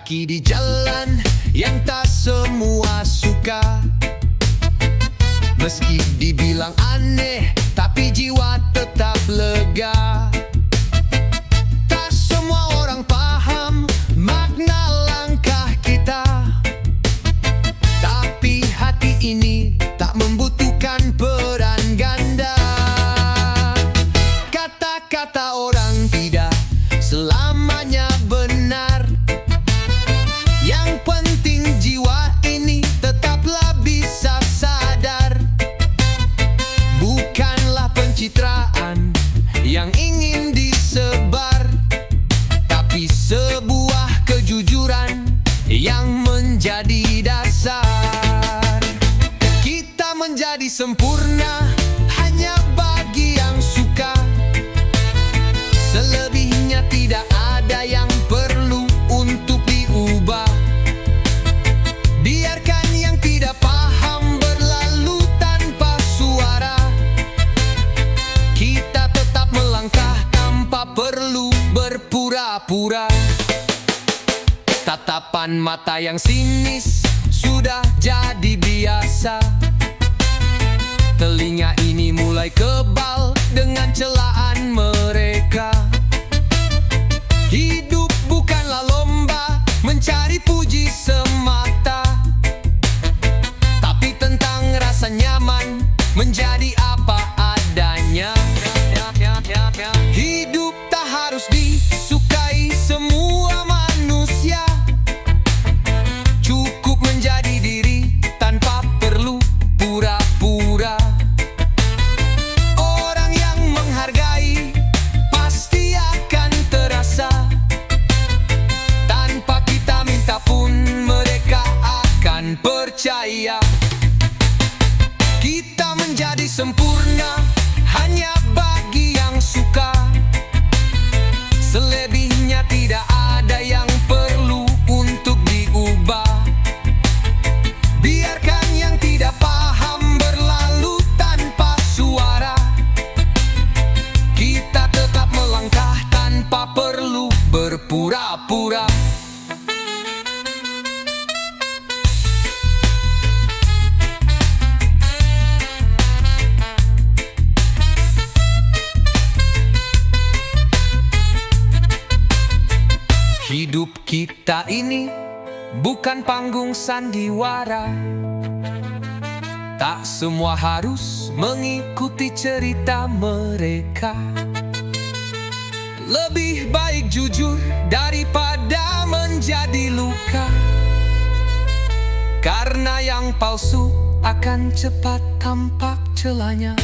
kaki di jalan yang tak semua suka. Meski dibilang aneh, tapi jiwa tetap lega. Tak semua orang paham makna langkah kita, tapi hati ini tak membutuhkan peran ganda. Kata-kata orang tidak selamanya benar. Yang penting jiwa ini tetaplah bisa sadar. Bukanlah pencitraan yang ingin disebar, tapi sebuah kejujuran yang menjadi dasar. Kita menjadi sempurna hanya bagi yang suka. Selebihnya tidak ada yang perlu untuk diubah. Biarkan yang tidak paham berlalu tanpa suara. Kita tetap melangkah tanpa perlu berpura-pura. Tatapan mata yang sinis sudah jadi biasa. Telinga ini mulai kebal dengan celaan mereka. Hidup bukanlah lomba mencari puji semata, tapi tentang rasa nyaman menjadi apa adanya. Hidup tak harus disukai semua manusia. Cukup menjadi diri tanpa perlu pura-pura. Orang yang menghargai pasti akan terasa. Tanpa kita minta pun mereka akan percaya. Kita menjadi sempurna hanya bagi yang suka. Selebihnya tidak ada yang perlu untuk diubah. Biarkan yang tidak paham berlalu tanpa suara. Kita tetap melangkah tanpa perlu berpura-pura. Hidup kita ini bukan panggung sandiwara. Tak semua harus mengikuti cerita mereka. Lebih baik jujur daripada menjadi luka. Karena yang palsu akan cepat tampak celahnya.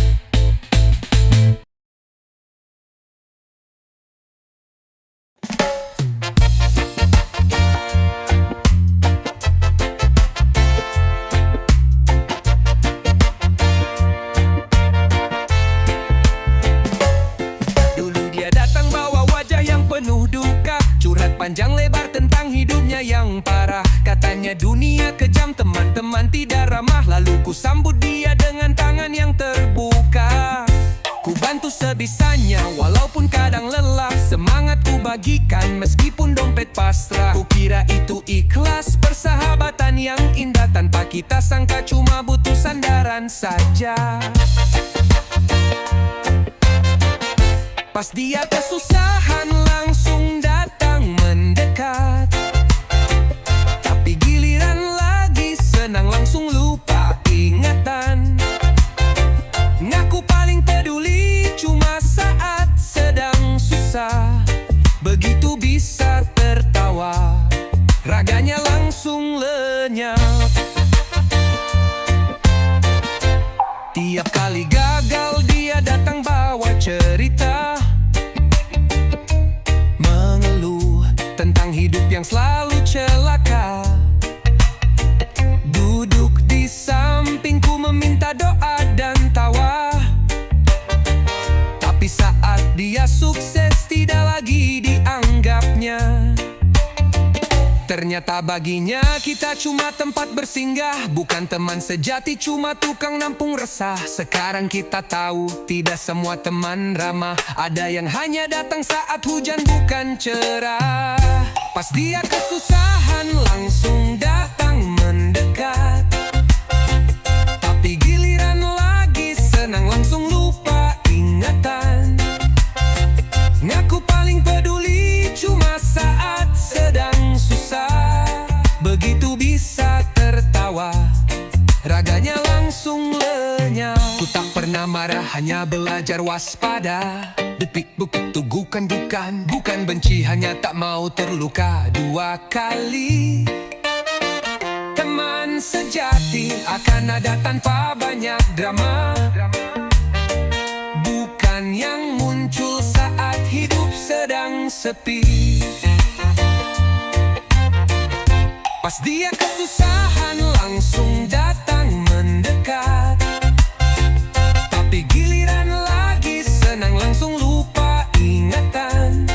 Panjang lebar tentang hidupnya yang parah. Katanya dunia kejam, teman-teman tidak ramah. Lalu ku sambut dia dengan tangan yang terbuka. Ku bantu sebisanya walaupun kadang lelah. Semangat ku bagikan meskipun dompet pasrah. Ku kira itu ikhlas, persahabatan yang indah. Tanpa kita sangka cuma butuh sandaran saja. Pas dia kesusahan langsung datang mendekat. Tapi giliran lagi senang langsung lupa ingatan. Ngaku paling peduli cuma saat sedang susah. Begitu bisa tertawa, raganya langsung lenyap. Tiap kali gagal dia datang bawa cerita, mengeluh tentang hidup yang selalu celaka. Duduk di sampingku meminta doa dan tawa. Tapi saat dia sukses tidak lagi dianggapnya. Ternyata Ternyata baginya kita cuma tempat bersinggah, bukan teman sejati, cuma tukang nampung resah. Sekarang kita tahu tidak semua teman ramah, ada yang hanya datang saat hujan bukan cerah. Pas dia kesusahan langsung datang mendekat, tapi giliran lagi senang langsung lupa ingatan. Ngaku paling peduli cuma saat sedang susah, begitu bisa tertawa, raganya langsung lenyap. Ku tak pernah marah, hanya belajar waspada. Detik bukit tugukan bukan benci, hanya tak mau terluka dua kali. Teman sejati akan ada tanpa banyak drama, bukan yang muncul saat hidup sedang sepi. Pas dia kesusahan langsung datang mendekat, tapi giliran lagi senang langsung lupa ingatan.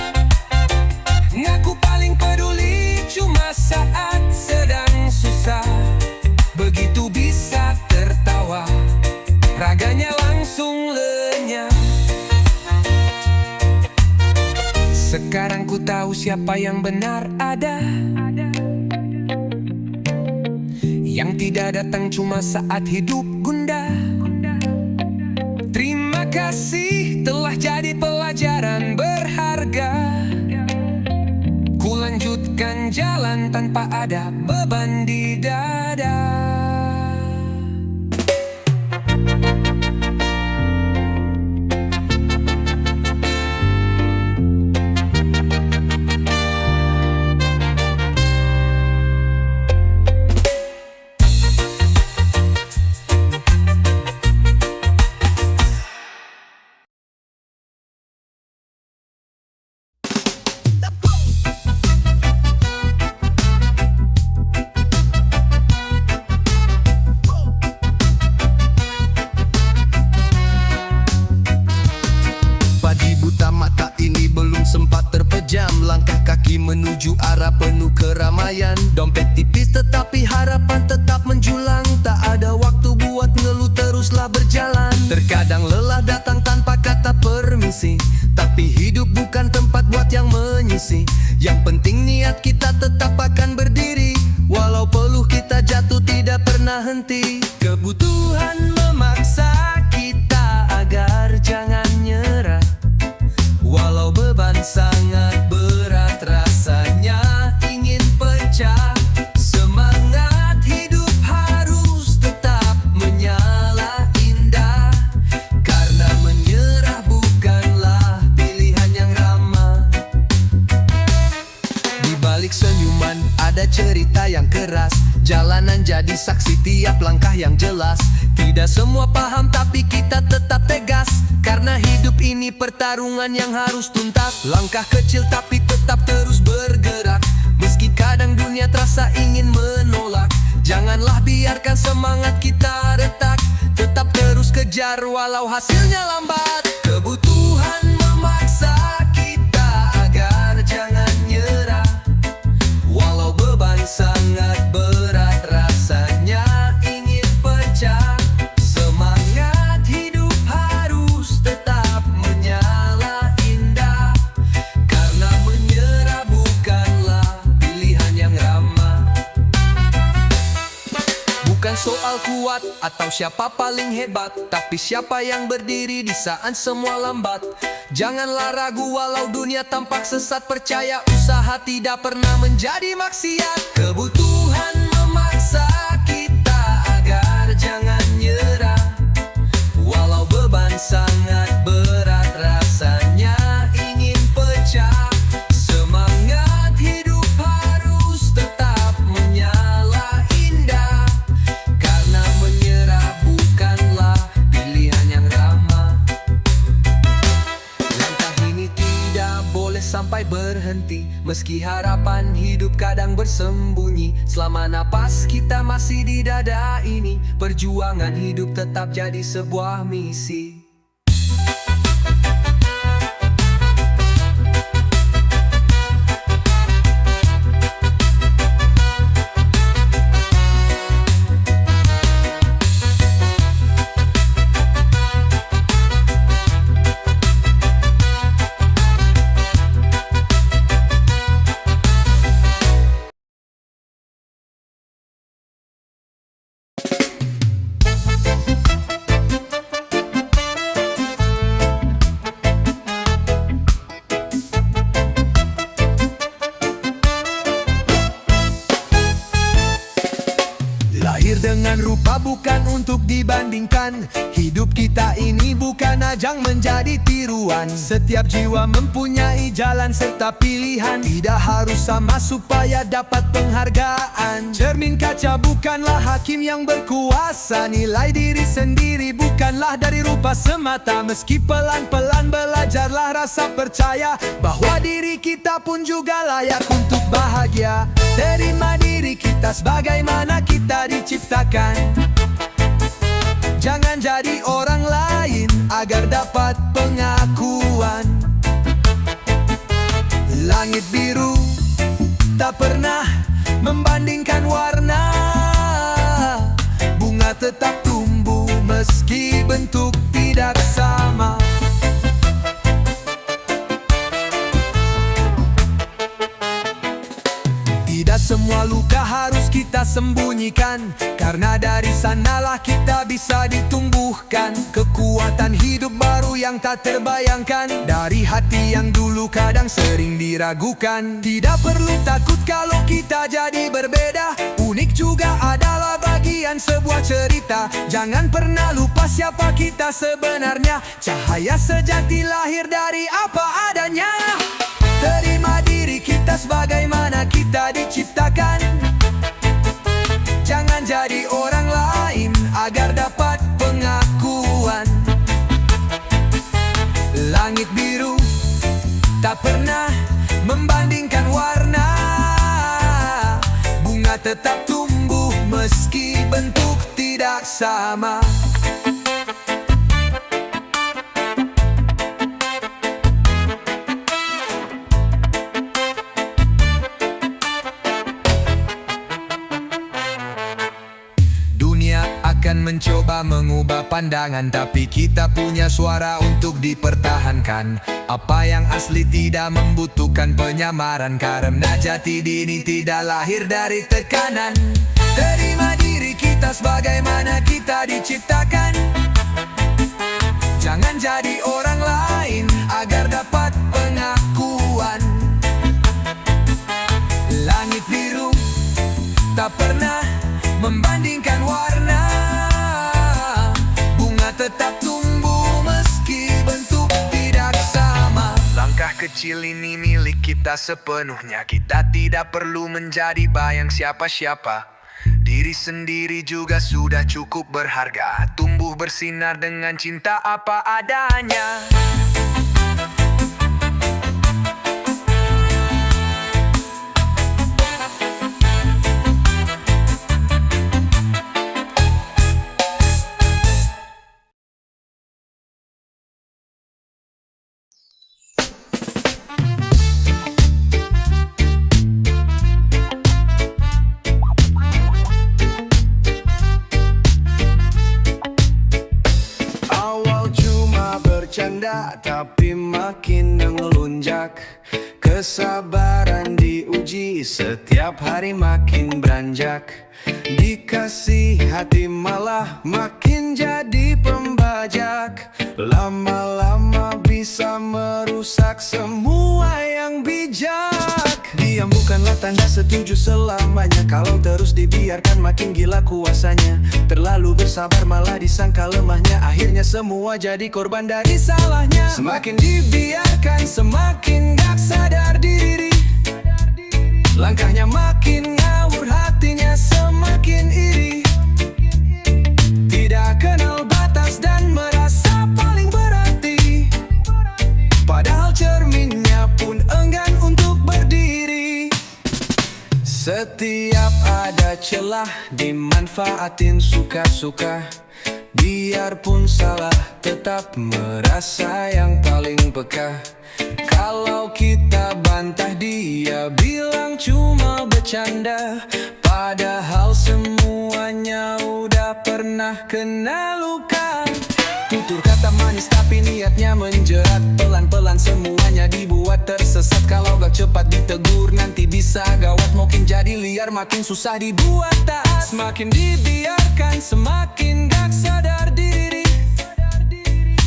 Ngaku paling peduli cuma saat sedang susah, begitu bisa tertawa, raganya langsung lenyap. Sekarang ku tahu siapa yang benar ada, yang tidak datang cuma saat hidup gundah. Terima kasih telah jadi pelajaran berharga. Ku lanjutkan jalan tanpa ada beban di dada. Sempat terpejam, langkah kaki menuju arah penuh keramaian. Dompet tipis tetapi harapan tetap menjulang. Tak ada waktu buat ngeluh, teruslah berjalan. Terkadang lelah datang tanpa kata permisi, tapi hidup bukan tempat buat yang menyisi. Yang penting niat kita tetap akan berdiri, walau peluh kita jatuh tidak pernah henti. Kebutuhan memaksa kita agar jangan nyerah, walau beban sangat berat rasanya ingin pecah. Semangat hidup harus tetap menyala indah, karena menyerah bukanlah pilihan yang ramah. Di balik senyuman ada cerita yang keras, jalanan jadi saksi tiap langkah yang jelas. Tidak semua paham tapi kita tetap tegas, karena hidup ini pertarungan yang harus tuntas. Langkah kecil tapi tetap terus bergerak, meski kadang dunia terasa ingin menolak. Janganlah biarkan semangat kita retak, tetap terus kejar walau hasilnya lambat. Kebutuhan memaksa kita agar jangan nyerah, walau beban sangat berat rasanya ingin pecah. Semangat hidup harus tetap menyala indah, karena menyerah bukanlah pilihan yang ramah. Bukan soal kuat atau siapa paling hebat, tapi siapa yang berdiri di saat semua lambat. Janganlah ragu walau dunia tampak sesat, percaya usaha tidak pernah menjadi maksiat. Kebutuhan memaksa kita agar jangan nyerah, walau beban sangat berat rasanya ingin pecah. Semangat hidup harus tetap menyala indah, karena menyerah bukanlah pilihan yang ramah. Langkah ini tidak boleh sampai berhenti, meski harapan hidup kadang bersembunyi. Selama napas kita masih di dada ini, perjuangan hidup tetap jadi sebuah misi. Lahir dengan rupa bukan untuk dibandingkan. Hidup kita ini bukan ajang menjadi tiruan. Setiap jiwa mempunyai jalan serta pilihan. Tidak harus sama supaya dapat penghargaan. Cermin kaca bukanlah hakim yang berkuasa. Nilai diri sendiri bukanlah dari rupa semata. Meski pelan-pelan belajarlah rasa percaya bahwa diri kita pun juga layak untuk bahagia. Terima diri kita sebagaimana kita diciptakan. Jangan jadi orang lain agar dapat pengakuan. Langit biru tak pernah membandingkan warna. Bunga tetap tumbuh meski bentuk tidak sama. Tidak semua luka harus kita sembunyikan, karena dari sanalah kita bisa ditumbuhkan kekuatan hidup baru yang tak terbayangkan. Dari hati yang dulu kadang sering diragukan. Tidak perlu takut kalau kita jadi berbeda. Unik juga adalah bagian sebuah cerita. Jangan pernah lupa siapa kita sebenarnya. Cahaya sejati lahir dari apa adanya. Terima diri kita sebagaimana kita diciptakan. Jangan jadi orang lain agar dapat pengakuan. Langit biru tak pernah membandingkan warna. Bunga tetap tumbuh meski bentuk tidak sama. Akan mencoba mengubah pandangan, tapi kita punya suara untuk dipertahankan. Apa yang asli tidak membutuhkan penyamaran, karena jati diri tidak lahir dari tekanan. Terima diri kita sebagaimana kita diciptakan. Jangan jadi orang lain agar dapat pengakuan. Langit biru tak pernah membandingkan warna. Bunga tetap tumbuh meski bentuk tidak sama. Langkah kecil ini milik kita sepenuhnya. Kita tidak perlu menjadi bayang siapa-siapa. Diri sendiri juga sudah cukup berharga. Tumbuh bersinar dengan cinta apa adanya. Tapi makin ngelunjak. Kesabaran diuji, setiap hari makin beranjak. Dikasih hati malah makin jadi pembajak. Lama-lama bisa merusak semua yang bijak. Diam bukanlah tanda setuju selamanya. Kalau terus dibiarkan makin gila kuasanya. Terlalu bersabar malah disangka lemahnya. Akhirnya semua jadi korban dari salahnya. Semakin dibiarkan semakin gak sadar diri. Langkahnya makin ngawur, hatinya semakin iri. Tidak kenal batas dan merasa paling berarti. Padahal cerminnya pun enggan untuk berdiri. Setiap ada celah dimanfaatin suka-suka. Biarpun salah tetap merasa yang paling peka. Kalau kita bantah dia bilang cuma bercanda. Padahal semuanya udah pernah kena luka. Tutur kata manis tapi niatnya menjerat. Pelan-pelan semuanya dibuat tersesat. Kalau gak cepat ditegur nanti bisa gawat. Makin jadi liar makin susah dibuat taat. Semakin dibiarkan semakin gak sadar diri.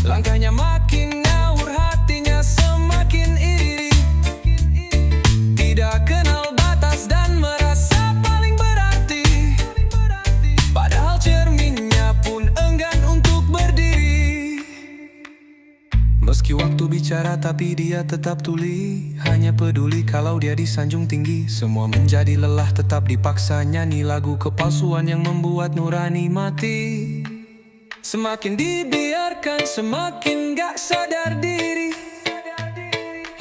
Langkahnya makin ngawur, hatinya semakin iri. Tidak kenal batas dan merasa paling berarti. bicara tapi dia tetap tuli, hanya peduli kalau dia disanjung tinggi. Semua menjadi lelah tetap dipaksa nyanyi lagu kepalsuan yang membuat nurani mati. Semakin dibiarkan semakin gak sadar diri,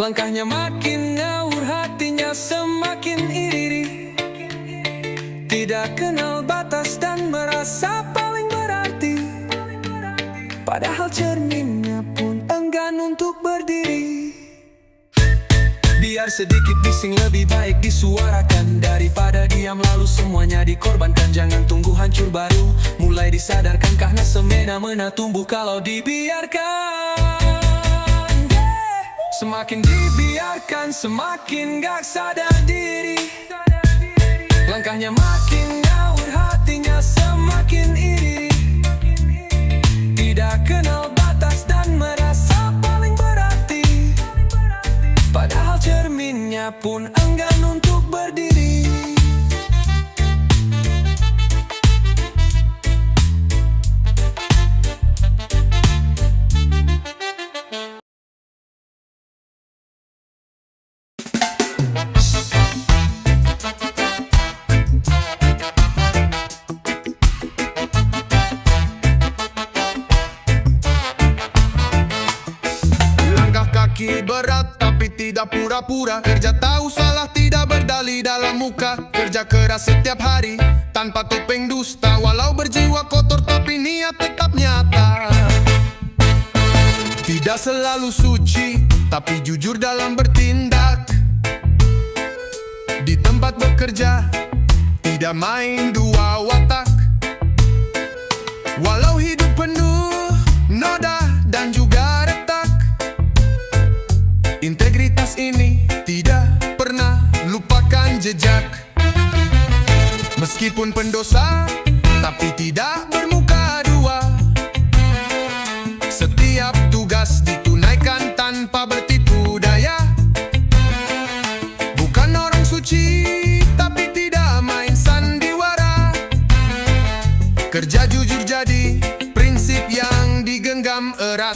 langkahnya makin ngawur, hatinya semakin iri. Tidak kenal batas dan merasa paling berarti, padahal cerminnya pun enggan untuk berdiri. Biar sedikit bising lebih baik disuarakan, daripada diam lalu semuanya dikorbankan. Jangan tunggu hancur baru mulai disadarkan, karena semena-mena tumbuh kalau dibiarkan. Semakin dibiarkan semakin gak sadar diri, langkahnya makin ngawur, hatinya semakin iri. Tidak kenal batas dan merasa paling berarti, padahal cerminnya pun enggan untuk berdiri. Berat tapi tidak pura-pura, kerja tahu salah tidak berdalih dalam muka. Kerja keras setiap hari tanpa topeng dusta, walau berjiwa kotor tapi niat tetap nyata. Tidak selalu suci tapi jujur dalam bertindak. Di tempat bekerja tidak main dua watak, walau hidup penuh noda dan juga retak. Integritas ini tidak pernah lupakan jejak. Meskipun pendosa, tapi tidak bermuka dua. Setiap tugas ditunaikan tanpa bertipu daya. Bukan orang suci, tapi tidak main sandiwara. Kerja jujur jadi prinsip yang digenggam erat.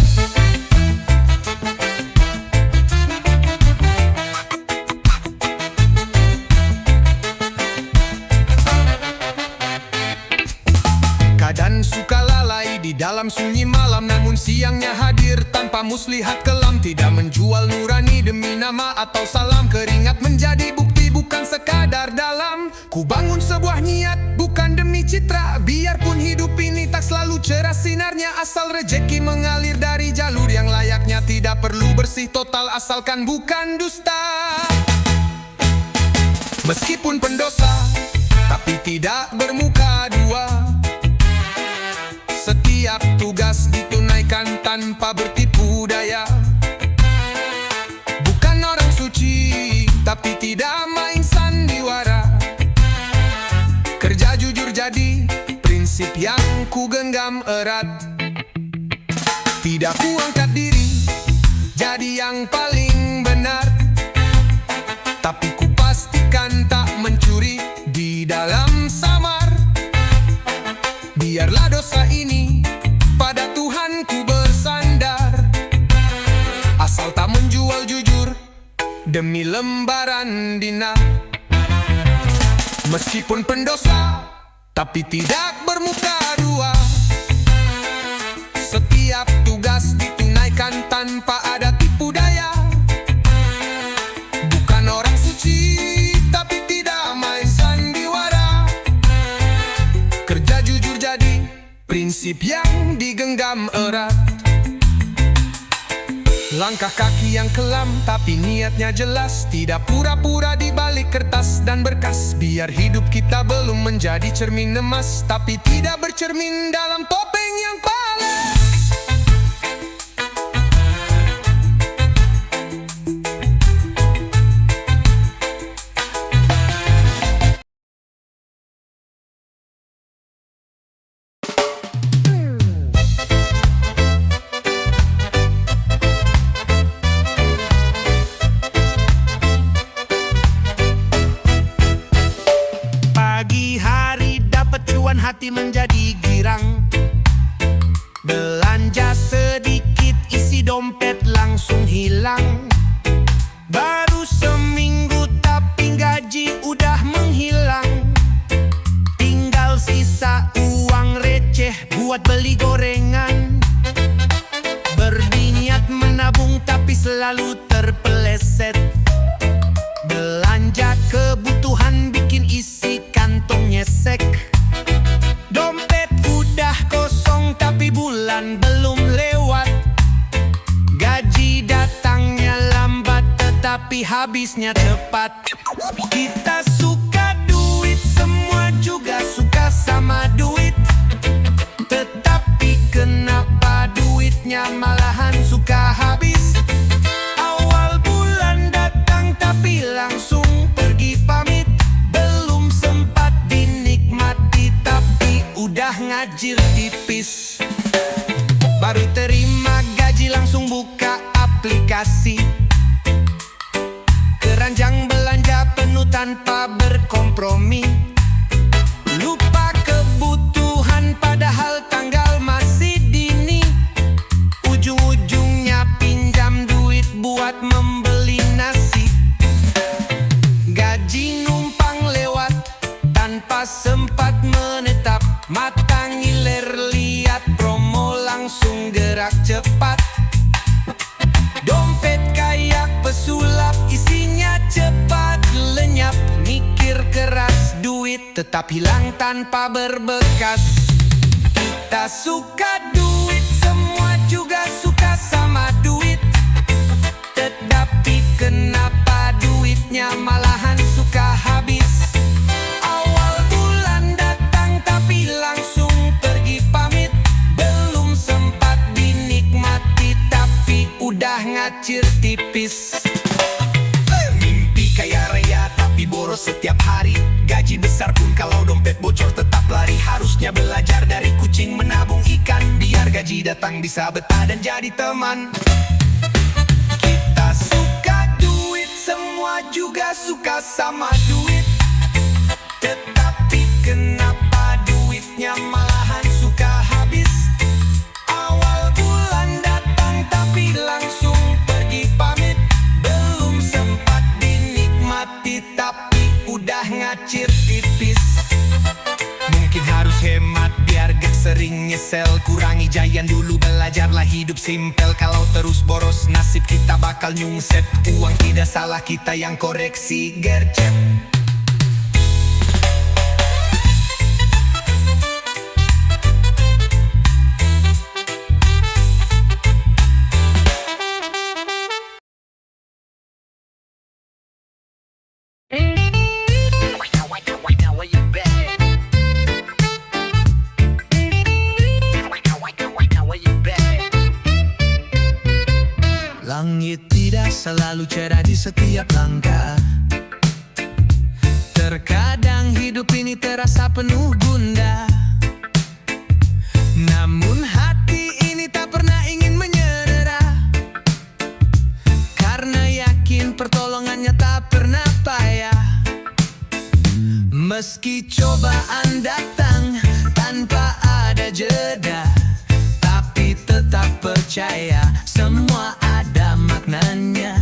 Dan suka lalai di dalam sunyi malam, namun siangnya hadir tanpa muslihat kelam. Tidak menjual nurani demi nama atau salam, keringat menjadi bukti bukan sekadar dalam. Ku bangun sebuah niat bukan demi citra, biarpun hidup ini tak selalu cerah sinarnya. Asal rejeki mengalir dari jalur yang layaknya, tidak perlu bersih total asalkan bukan dusta. Meskipun pendosa, tapi tidak bermuka dua. Setiap tugas ditunaikan tanpa bertipu daya. Bukan orang suci, tapi tidak main sandiwara. Kerja jujur jadi prinsip yang ku genggam erat. Tidak ku angkat diri jadi yang paling benar, tapi ku pastikan tak mencuri di dalam samar. Biarlah dosa ini pada Tuhan ku bersandar, asal tak menjual jujur demi lembaran dinar. Meskipun pendosa, tapi tidak bermuka dua. Setiap tugas ditunaikan tanpa ada tipu daya. Bukan orang suci, tapi tidak main sandiwara. Kerja jujur jadi prinsip yang digenggam erat. Langkah kaki yang kelam tapi niatnya jelas, tidak pura-pura di balik kertas dan berkas. Biar hidup kita belum menjadi cermin emas, tapi tidak bercermin dalam topeng yang palas. Hati menjadi girang, belanja sedikit isi dompet langsung hilang. sisa uang receh buat beli gorengan. Berniat menabung tapi selalu terpeleset. Belanja kebutuhan bikin isi kantong nyesek. Dompet udah kosong tapi bulan belum lewat. Gaji datangnya lambat tetapi habisnya tepat. Kita suka duit, semua juga suka sama duit. Tetapi kenapa duitnya malahan suka habis? Awal bulan datang tapi langsung pergi pamit. Belum sempat dinikmati tapi udah ngajir tipis. Baru terima gaji langsung buka aplikasi. Keranjang belanja penuh tanpa berkompromi. Lupa kebutuhan padahal tanggal masih dini. Ujung-ujungnya pinjam duit buat membeli nasi. Gaji numpang lewat tanpa sempat menetap. Mata ngiler lihat promo langsung gerak cepat. Dompet kayak pesulap isinya cepat lenyap. Mikir keras duit tetap hilang tanpa berbekas. Kita suka duit, semua juga suka sama duit. Tetapi kenapa duitnya malahan suka habis? Awal bulan datang tapi langsung pergi pamit. Belum sempat dinikmati tapi udah ngacir tipis. Mimpi kaya raya tapi boros setiap hari. Gaji besar pun kalau dompet bocor tetap lari. Harusnya belajar dari kucing menabung ikan. Biar gaji datang bisa betah dan jadi teman. Kita suka duit, semua juga suka sama duit. Tetapi kenapa duitnya malahan suka habis? Awal bulan datang tapi langsung pergi pamit. Belum sempat dinikmati tapi udah ngacir tipis. Mungkin harus hemat biar gak sering nyesel. Kurangi jajan dulu, belajarlah hidup simpel. Kalau terus boros nasib kita bakal nyungsep. Uang tidak salah, kita yang koreksi gercep. Langit tidak selalu cerah di setiap langkah. Terkadang hidup ini terasa penuh gundah. Namun hati ini tak pernah ingin menyerah. Karena yakin pertolongannya tak pernah payah. Meski cobaan datang tanpa ada jeda, tapi tetap percaya semua ada maknanya.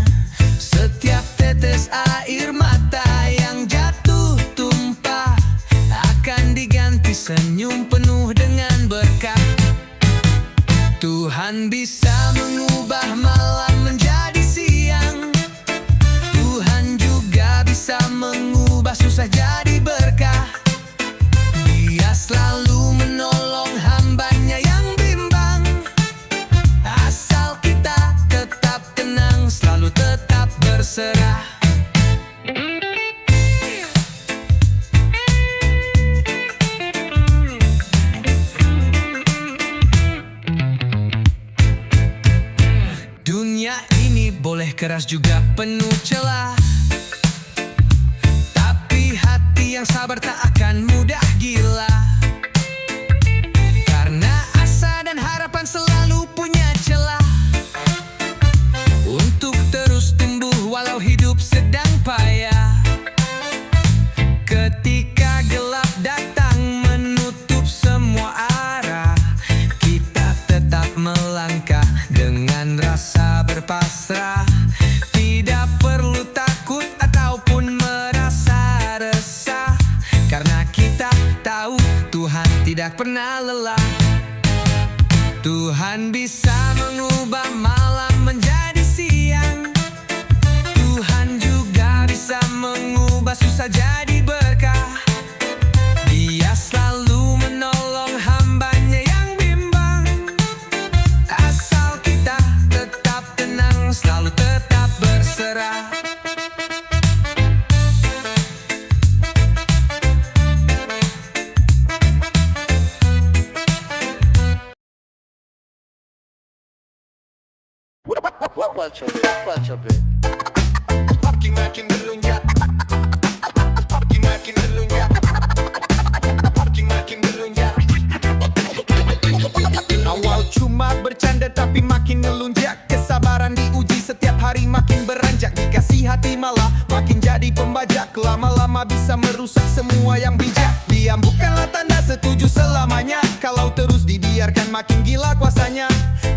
Setiap tetes air mata yang jatuh tumpah akan diganti senyum penuh dengan berkah. Tuhan bisa mengubah malam menjadi siang. Tuhan juga bisa mengubah susah jadi berkah. Dia selalu menolong hambanya yang bimbang. Asal kita tetap tenang, selalu tetap berserah. Dunia ini boleh keras juga penuh celah, tapi hati yang sabar tak akan mudah gila. Karena asa dan harapan selalu punya celah untuk terus tumbuh walau hidup sedang payah. Ketika gelap datang menutup semua arah, kita tetap melangkah dengan rasa berpasrah. Tidak perlu takut ataupun merasa resah, karena kita tahu Tuhan tidak pernah lelah. Tuhan bisa mengubah malam menjadi siang. Tuhan juga bisa mengubah susah jadi berkah. Dia selalu menolong hambanya yang bimbang. Asal kita tetap tenang, selalu tetap berserah. Makin melunjak, makin melunjak, makin melunjak. Awal cuma bercanda tapi makin melunjak. Kesabaran diuji setiap hari makin beranjak. Dikasih hati malah makin jadi pembajak. Lama-lama bisa merusak semua yang bijak. Diam bukanlah tanda setuju selamanya. Kalau terus dibiarkan makin gila kuasanya.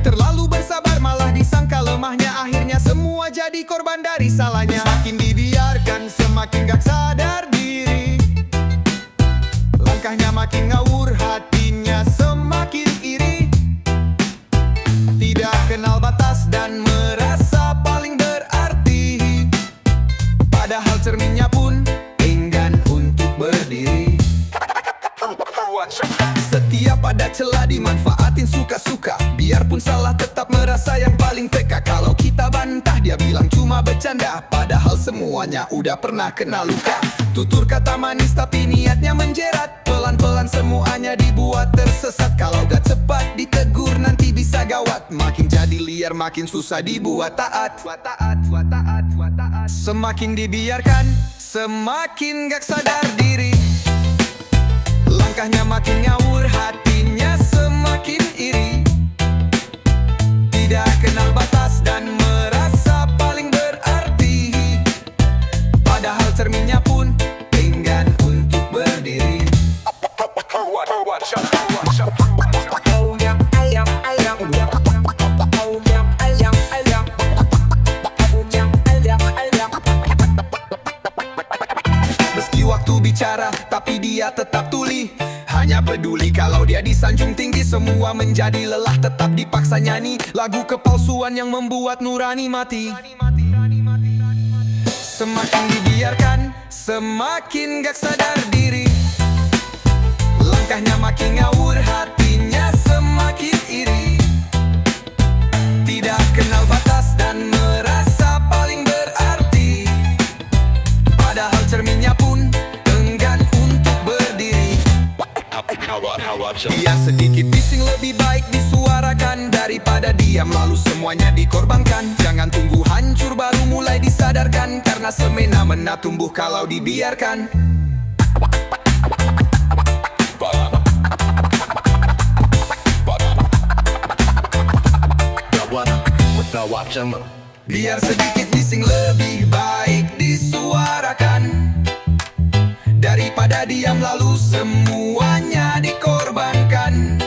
Terlalu bersabar malah disangka lemahnya. Akhirnya semua jadi korban dari salahnya. Semakin dibiarkan semakin gak sadar diri. Langkahnya makin ngawur, hatinya semakin iri. Tidak kenal batas dan merasa paling berarti. Padahal cerminnya pun enggan untuk berdiri. Setiap ada celah dimanfaatin suka-suka. Biarpun salah tetap merasa yang paling peka. Kalau kita bantah dia bilang cuma bercanda. Padahal semuanya udah pernah kena luka. Tutur kata manis tapi niatnya menjerat. Pelan-pelan semuanya dibuat tersesat. Kalau gak cepat ditegur nanti bisa gawat. Makin jadi liar makin susah dibuat taat. Semakin dibiarkan semakin gak sadar diri. Langkahnya makin ngawur, hatinya semakin iri. Tidak kenal batas dan merasa paling berarti. Padahal cerminnya pun enggan untuk berdiri. Meski waktu bicara, tapi dia tetap tuli. Hanya peduli kalau dia disanjung tinggi. Semua menjadi lelah, tetap dipaksa nyanyi lagu kepalsuan yang membuat nurani mati. Semakin dibiarkan, semakin gak sadar diri. Langkahnya makin ngawur, hatinya semakin iri. Tidak kenal batas dan merasa paling berarti. Padahal cerminnya pun enggan untuk berdiri. Biar sedikit bising lebih baik disuarakan daripada diam lalu semuanya dikorbankan. Jangan tunggu hancur baru mulai disadarkan. Karena semena-mena tumbuh kalau dibiarkan. Biar sedikit bising lebih baik disuarakan daripada diam lalu semuanya dikorbankan.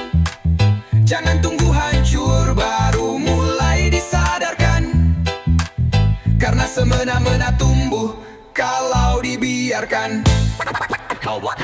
Jangan tunggu hancur baru mulai disadarkan. Karena semena-mena tumbuh kalau dibiarkan. Awat,